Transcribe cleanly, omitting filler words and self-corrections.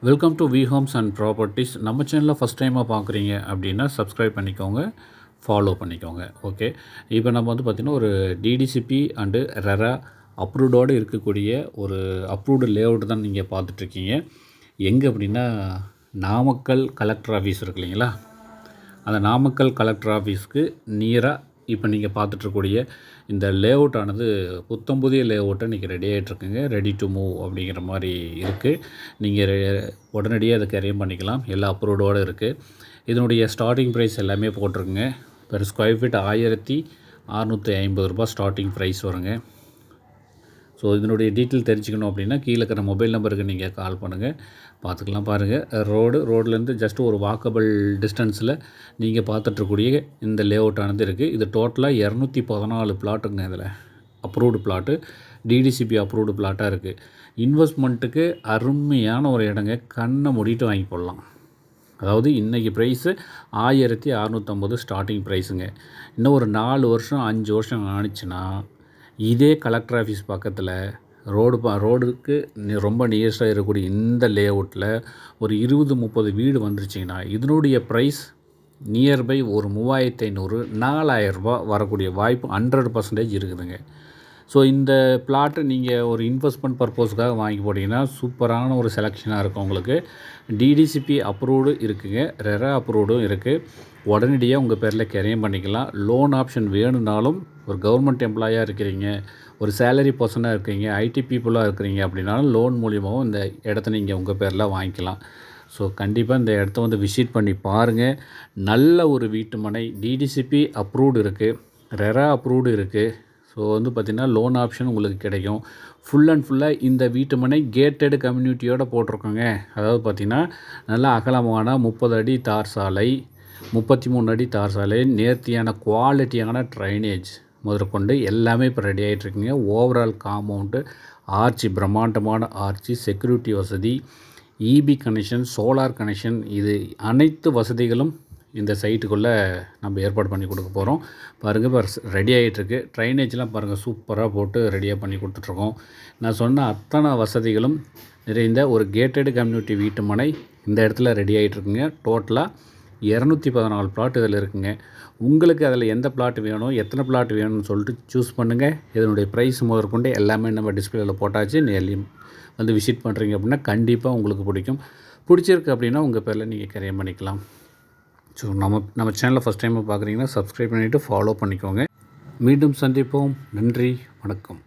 Welcome to V homes and properties. நம்ம சேனலில் first டைமாக பார்க்குறீங்க அப்படின்னா சப்ஸ்கிரைப் பண்ணிக்கோங்க, ஃபாலோ பண்ணிக்கோங்க. ஓகே, இப்போ நம்ம பார்த்திங்கன்னா ஒரு டிடிசிபி அண்டு ரெரா அப்ரூவ்டோடு இருக்கக்கூடிய ஒரு அப்ரூவ்டு லேஅவுட் தான் நீங்கள் பார்த்துட்ருக்கீங்க. எங்கே அப்படின்னா நாமக்கல் கலெக்டர் ஆஃபீஸ் இருக்கு இல்லைங்களா, அந்த நாமக்கல் கலெக்டர் ஆஃபீஸ்க்கு நியராக இப்போ நீங்கள் பார்த்துட்ருக்கூடிய இந்த லேஅவுட் ஆனது புத்தம்புதிய லேஅவுட்டை இன்றைக்கி ரெடி ஆகிட்ருக்குங்க. ரெடி டு மூவ் அப்படிங்கிற மாதிரி இருக்குது. நீங்கள் உடனடியாக அதை கரையும் பண்ணிக்கலாம். எல்லா அப்ரூவ்டோடு இருக்குது. இதனுடைய ஸ்டார்டிங் ப்ரைஸ் எல்லாமே போட்டிருக்குங்க. பெர் ஸ்கொயர் ஃபீட் 1650 ரூபா ஸ்டார்டிங் ப்ரைஸ் வருங்க. ஸோ இதனுடைய டீட்டெயில் தெரிஞ்சுக்கணும் அப்படின்னா கீழே இருக்கிற மொபைல் நம்பருக்கு நீங்கள் கால் பண்ணுங்கள், பார்த்துக்கலாம். பாருங்கள், ரோட்லேருந்து ஜஸ்ட் ஒரு வாக்கபிள் டிஸ்டன்ஸில் நீங்கள் பார்த்துட்ருக்கூடிய இந்த லேஅவுட் ஆனது இருக்குது. இது டோட்டலாக 214 பிளாட்டுங்க. இதில் அப்ரூவ்டு பிளாட்டு, டிடிசிபி அப்ரூவ்டு பிளாட்டாக இருக்குது. இன்வெஸ்ட்மெண்ட்டுக்கு அருமையான ஒரு இடங்க. கண்ணை மூடிட்டு வாங்கி போடலாம். அதாவது இன்றைக்கி ப்ரைஸு 1650 ஸ்டார்டிங் ப்ரைஸுங்க. இன்னும் ஒரு 4 வருஷம் 5 வருஷம் ஆணிச்சுன்னா இதே கலெக்டர் ஆஃபீஸ் பக்கத்தில் ரோடுக்கு ரொம்ப நியரஸ்ட்டாக இருக்கக்கூடிய இந்த லேஅவுட்டில் ஒரு 20-30 வீடு வந்துருச்சிங்கன்னா இதனுடைய ப்ரைஸ் நியர்பை ஒரு 3500 4000 ரூபா வரக்கூடிய வாய்ப்பு 100% இருக்குதுங்க. ஸோ இந்த பிளாட்டு நீங்கள் ஒரு இன்வெஸ்ட்மெண்ட் பர்பஸ்க்காக வாங்கி போட்டிங்கன்னா சூப்பரான ஒரு செலெக்ஷனாக இருக்கும் உங்களுக்கு. டிடிசிபி அப்ரூவ்டு இருக்குங்க, ரெரா அப்ரூவ்டும் இருக்குது. உடனடியாக உங்கள் பேரில் கரையும் பண்ணிக்கலாம். லோன் ஆப்ஷன் வேணும்னாலும் ஒரு கவர்மெண்ட் எம்ப்ளாயாக இருக்கிறீங்க, ஒரு சேலரி பர்சனாக இருக்கிறீங்க, ஐடி பீப்புளாக இருக்கிறீங்க அப்படின்னாலும் லோன் மூலியமாகவும் இந்த இடத்த நீங்கள் உங்கள் பேரில் வாங்கிக்கலாம். ஸோ கண்டிப்பாக இந்த இடத்த விசிட் பண்ணி பாருங்கள். நல்ல ஒரு வீட்டு மனை, டிடிசிபி அப்ரூவ்டு இருக்குது, ரெரா அப்ரூவ்டு இருக்குது. ஸோ பார்த்திங்கன்னா லோன் ஆப்ஷன் உங்களுக்கு கிடைக்கும். ஃபுல் அண்ட் ஃபுல்லாக இந்த வீட்டு மனை கேட்டட் கம்யூனிட்டியோடு போட்டிருக்கோங்க. அதாவது பார்த்திங்கன்னா நல்லா அகலமான 30 அடி தார் சாலை, 33 அடி தார் சாலை, நேர்த்தியான குவாலிட்டியான ட்ரைனேஜ் முதற்கொண்டு எல்லாமே இப்போ ரெடி ஆகிட்ருக்குங்க. ஓவரால் காம்பவுண்டு, ஆர்ச்சி, பிரம்மாண்டமான ஆர்ச்சி, செக்யூரிட்டி வசதி, இபி கனெக்ஷன், சோலார் கனெக்ஷன், இது அனைத்து வசதிகளும் இந்த சைட்டுக்குள்ளே நம்ம ஏற்பாடு பண்ணி கொடுக்க போகிறோம். பாருங்கள், இப்போ ரெடி ஆகிட்டுருக்கு. ட்ரைனேஜ்லாம் பாருங்கள் சூப்பராக போட்டு ரெடியாக பண்ணி கொடுத்துட்ருக்கோம். நான் சொன்ன அத்தனை வசதிகளும் நிறைந்த ஒரு கேட்டட் கம்யூனிட்டி வீட்டு மனை இந்த இடத்துல ரெடி ஆகிட்ருக்குங்க. டோட்டலாக 214 பிளாட் இதில் இருக்குங்க. உங்களுக்கு அதில் எந்த பிளாட் வேணும், எத்தனை பிளாட் வேணும்னு சொல்லிட்டு சூஸ் பண்ணுங்கள். இதனுடைய ப்ரைஸ் முதற்கொண்டு எல்லாமே நம்ம டிஸ்பிளேயில் போட்டாச்சு. நேர்லையும் விசிட் பண்ணுறீங்க அப்படின்னா கண்டிப்பாக உங்களுக்கு பிடிச்சிருக்கு அப்படின்னா உங்கள் பேரில் நீங்கள் கரையம் பண்ணிக்கலாம். ஸோ நம்ம சேனலை ஃபஸ்ட் டைம் பார்க்குறீங்கன்னா சப்ஸ்கிரைப் பண்ணிவிட்டு ஃபாலோ பண்ணிக்கோங்க. மீண்டும் சந்திப்போம். நன்றி, வணக்கம்.